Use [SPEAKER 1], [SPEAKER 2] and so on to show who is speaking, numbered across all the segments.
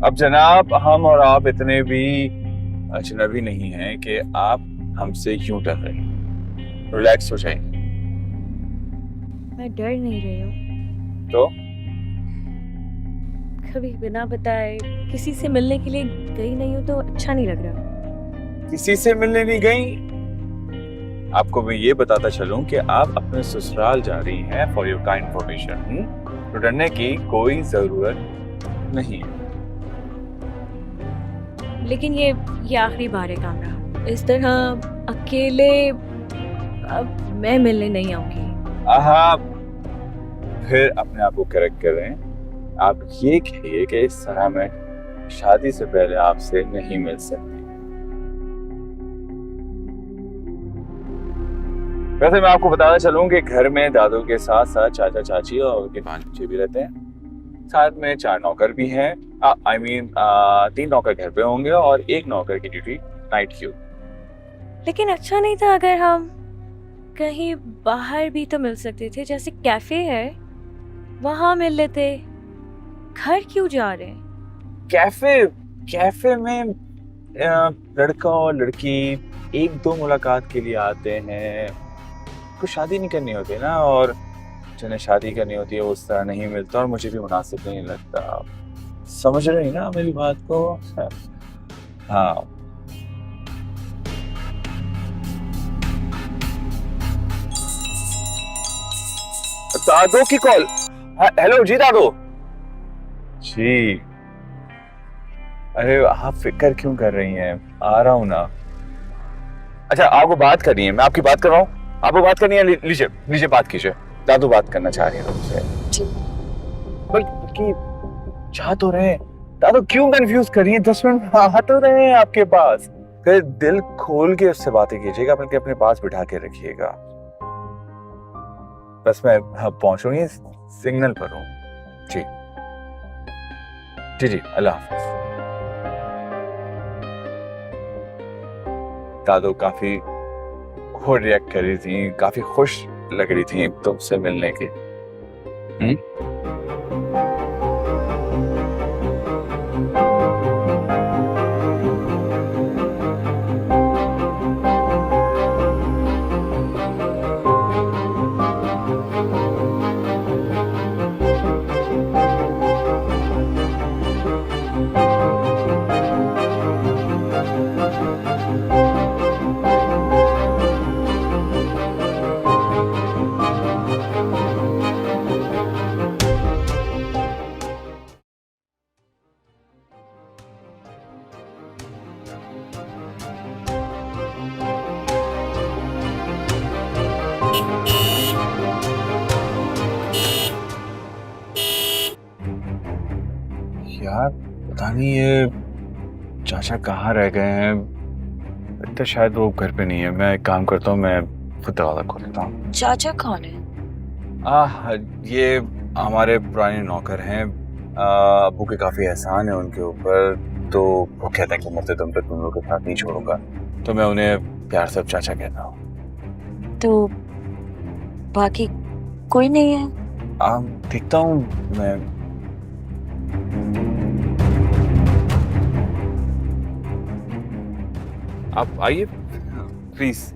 [SPEAKER 1] अब जनाब, हम और आप इतने भी अजनबी नहीं हैं कि आप हमसे क्यों डर रहे हैं। रिलैक्स हो जाइए।
[SPEAKER 2] मैं डर नहीं रही हूँ।
[SPEAKER 1] तो
[SPEAKER 2] कभी बिना बताए किसी से मिलने के लिए गई नहीं हूँ तो अच्छा नहीं लग रहा।
[SPEAKER 1] किसी से मिलने नहीं गई? आपको मैं ये बताता चलूं कि आप अपने ससुराल जा रही हैं फॉर योर काइंड इन्फॉर्मेशन। तो डरने की कोई जरूरत नहीं है।
[SPEAKER 2] लेकिन ये आखिरी बार है कामरा। इस तरह अकेले अब मैं मिलने नहीं आऊंगी।
[SPEAKER 1] आहा, फिर अपने आप को करेक्ट कर रहे हैं। आप ये कहिए कि इस तरह मैं शादी से पहले आपसे नहीं मिल सकती। वैसे मैं आपको बताना चलूं कि घर में दादू के साथ साथ चाचा चाची और उनके भांजे भी रहते हैं। साथ में 4 नौकर भी हैं। आई मीन 3 नौकर घर पे होंगे और 1 नौकर की ड्यूटी नाइट की होगी।
[SPEAKER 2] लेकिन अच्छा नहीं था अगर हम कहीं बाहर भी तो मिल सकते थे, जैसे कैफे है वहां मिल लेते। घर क्यों जा रहे हैं?
[SPEAKER 1] कैफे कैफे में लड़का और लड़की 1-2 मुलाकात के लिए आते हैं। को शादी नहीं करनी होती ना, और जिन्हें शादी करनी होती है वो उस तरह नहीं मिलता, और मुझे भी मुनासिब नहीं लगता। समझ रही ना मेरी बात को? हाँ। दादो की कॉल। हेलो जी दादो जी। अरे आप फिक्र क्यों कर रही हैं? आ रहा हूँ ना। अच्छा, आपको बात करनी है, मैं आपकी बात कर रहा हूँ। आपको बात करनी है, लीजिए लीजिए बात कीजिए। दादू बात करना चाह रही है तुमसे। बल्कि चाह तो रहे हैं। दादू क्यों कंफ्यूज कर रही हैं? 10 मिनट आ तो रहे हैं आपके पास। फिर दिल खोल के उससे बातें कीजिएगा, बल्कि अपने पास बिठा के रखिएगा। बस मैं पहुंचूंगी, सिग्नल पर हूँ। जी जी जी, अल्लाह हाफिज। दादू काफी वो रिएक्ट कर रही थी, काफी खुश लग रही थी तुमसे मिलने की। यार पता नहीं ये चाचा कहाँ रह गए हैं। लगता शायद वो घर पे नहीं है। मैं एक काम करता हूँ, मैं खुद दरवाजा खोल लेता हूँ।
[SPEAKER 2] चाचा कौन है?
[SPEAKER 1] ये हमारे पुराने नौकर हैं। अब्बू के काफी एहसान है उनके ऊपर, तो वो कहते हैं कि मरते दम तक तुम लोग के साथ नहीं छोड़ूंगा, तो मैं उन्हें प्यार से चाचा कहता हूँ।
[SPEAKER 2] तो बाकी कोई नहीं है?
[SPEAKER 1] देखता हूँ मैं। आप आइए प्लीज।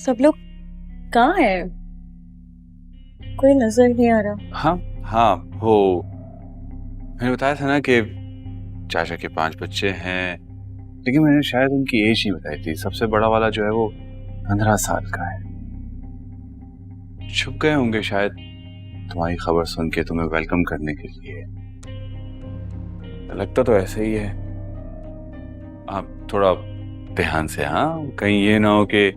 [SPEAKER 2] सब लोग कहाँ है? कोई नजर नहीं आ रहा।
[SPEAKER 1] हाँ हाँ, वो मैंने बताया था ना कि चाचा के 5 बच्चे हैं, लेकिन मैंने शायद उनकी एज नहीं बताई थी। सबसे बड़ा वाला जो है वो 15 साल का है। छुप गए होंगे शायद तुम्हारी खबर सुन के तुम्हें वेलकम करने के लिए। लगता तो ऐसे ही है। आप थोड़ा ध्यान से, हाँ, कहीं ये ना हो कि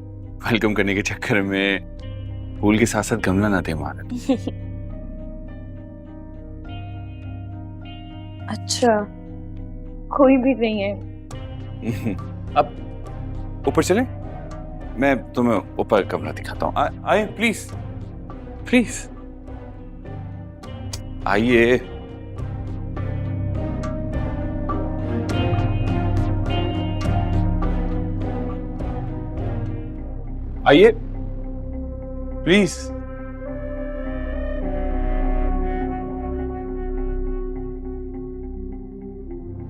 [SPEAKER 1] वेलकम करने के चक्कर में फूल के साथ साथ गमला ना दे मारे।
[SPEAKER 2] अच्छा, कोई भी नहीं है।
[SPEAKER 1] अब ऊपर चलें? मैं तुम्हें ऊपर कमरा दिखाता हूँ। आइए प्लीज, प्लीज आइए। आइए प्लीज।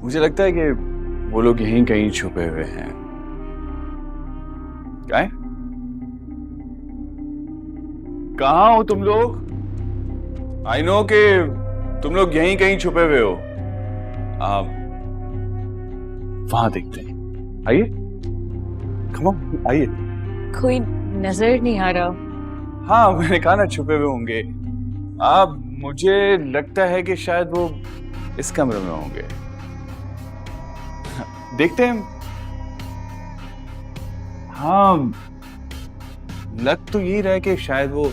[SPEAKER 1] मुझे लगता है कि वो लोग यहीं कहीं छुपे हुए हैं। क्या है? कहाँ हो तुम लोग? आई नो कि तुम लोग यहीं कहीं छुपे हुए हो। आप वहां देखते हैं। आइए, कम ऑन, आइए।
[SPEAKER 2] कोई नजर नहीं आ रहा।
[SPEAKER 1] हाँ, मैंने कहा ना छुपे हुए होंगे। आप, मुझे लगता है कि शायद वो इस कमरे में होंगे। देखते हैं। हाँ, लग तो यही रहा है कि शायद वो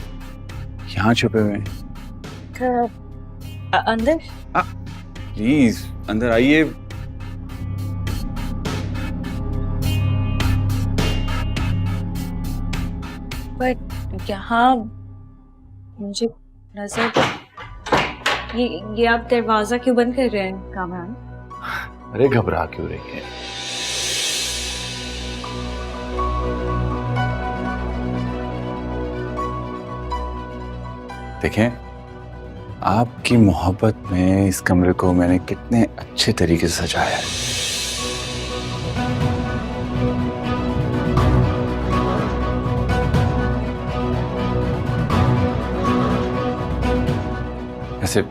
[SPEAKER 1] यहाँ छुपे हुए हैं।
[SPEAKER 2] अंदर?
[SPEAKER 1] प्लीज अंदर आइए।
[SPEAKER 2] बट यहाँ मुझे नजर, ये आप दरवाजा क्यों बंद कर रहे हैं कामरान?
[SPEAKER 1] अरे घबरा क्यों रही है? देखें, आपकी मोहब्बत में इस कमरे को मैंने कितने अच्छे तरीके से सजाया है। वैसे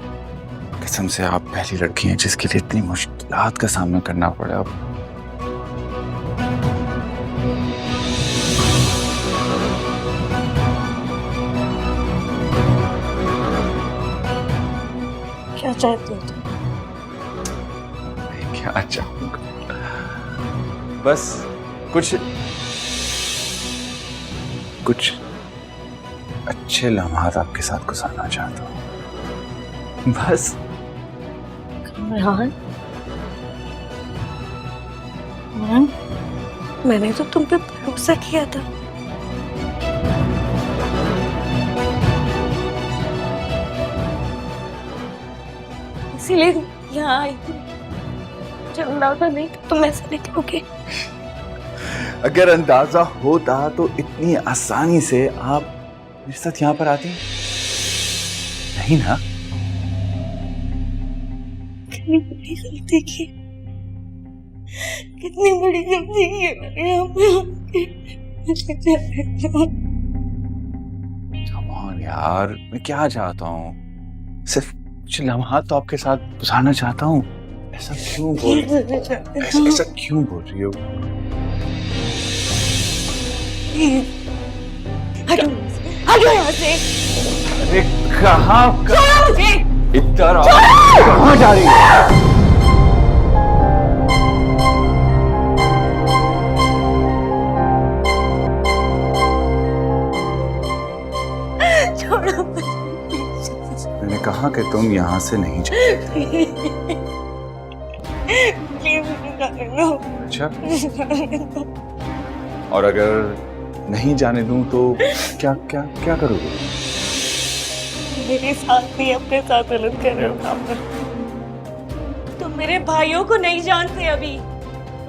[SPEAKER 1] कसम से आप पहली लड़की हैं जिसके लिए इतनी मुश्किलात का सामना करना पड़ा।
[SPEAKER 2] क्या चाहते हो तुम?
[SPEAKER 1] क्या चाहूंगा? बस कुछ अच्छे लम्हात आपके साथ गुजारना चाहता हूँ, बस।
[SPEAKER 2] कामरान, मैंने तो तुम पे भरोसा किया था। इसीलिए यहाँ आई थी। जब अंदाजा नहीं था तुम ऐसे निकलोगे।
[SPEAKER 1] अगर अंदाजा होता तो इतनी आसानी से आप मेरे साथ यहाँ पर आती नहीं ना।
[SPEAKER 2] कितनी बड़ी गलती की, कितनी बड़ी गलती की मैंने यहाँ पे।
[SPEAKER 1] Come on यार, मैं क्या चाहता हूँ? सिर्फ कुछ लम्हात तो आपके साथ गुजारना चाहता हूँ। ऐसा क्यों बोल ऐसा क्यों बोल रही हो?
[SPEAKER 2] हटो यहाँ से।
[SPEAKER 1] अरे कहाँ
[SPEAKER 2] छोड़ो मुझे।
[SPEAKER 1] इधर आओ। कहाँ जा रही है?
[SPEAKER 2] छोड़ो।
[SPEAKER 1] मैंने कहा कि तुम यहाँ से नहीं जाओ। अच्छा, और अगर नहीं जाने दूं तो क्या क्या क्या करोगे?
[SPEAKER 2] मेरे साथ भी अपने साथ गलत कर रहे हो कामरान। तुम मेरे भाइयों को नहीं जानते अभी।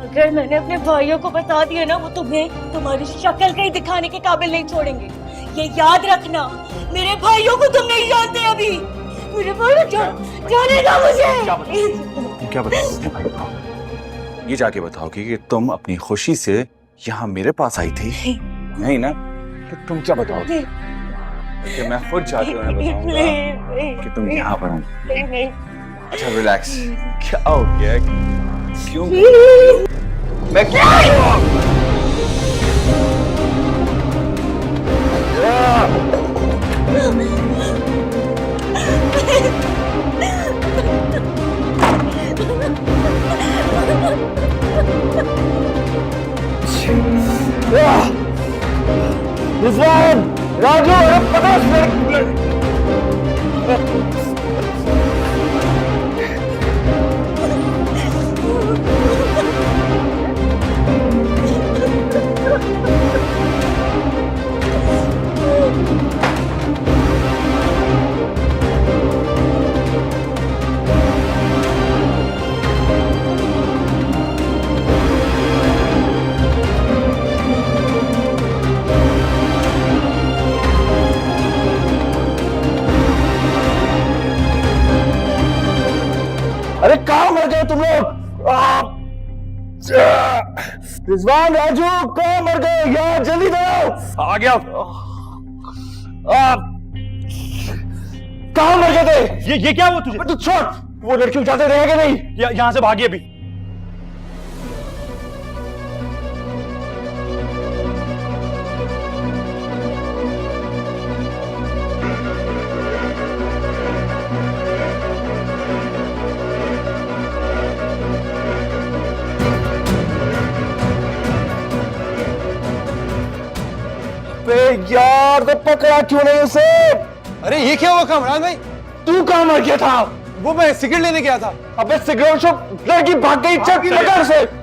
[SPEAKER 2] अगर मैंने अपने भाइयों को बता दिया ना, वो तुम्हें तुम्हारी शक्ल कहीं दिखाने के काबिल नहीं छोड़ेंगे। ये याद रखना, मेरे भाइयों को तुम नहीं जानते अभी। मेरे भाइयों जाने दो मुझे।
[SPEAKER 1] क्या बताओ? ये जाके बताओ कि तुम अपनी खुशी से यहाँ मेरे पास आई थी? नहीं ना? कि तुम क्या बताओगे? कि मैं खुद जाके उन्हें बताऊंगा कि तुम यहाँ पर हो।
[SPEAKER 2] नहीं
[SPEAKER 1] अच्छा रिलैक्स। क्या हो गया? क्यों? मैं क्या? रिजवान, राजू, अरे पता अरे कहाँ मर गए तुम लोग? रिजवान, राजू, कहाँ मर गए? यार जल्दी दो। आ गया। कहाँ मर गए थे?
[SPEAKER 3] ये क्या हुआ तुझे?
[SPEAKER 1] तू छोड़, वो लड़की उठाते रहेंगे नहीं।
[SPEAKER 3] यहाँ से भागी अभी।
[SPEAKER 1] यार तो पकड़ा क्यों नहीं उसे?
[SPEAKER 3] अरे ये क्या हुआ कामरान भाई?
[SPEAKER 1] तू कहाँ मर गया था?
[SPEAKER 3] वो मैं सिगरेट लेने गया था।
[SPEAKER 1] अबे सिगरेट शॉप, लड़की भाग गई, चल पकड़ से।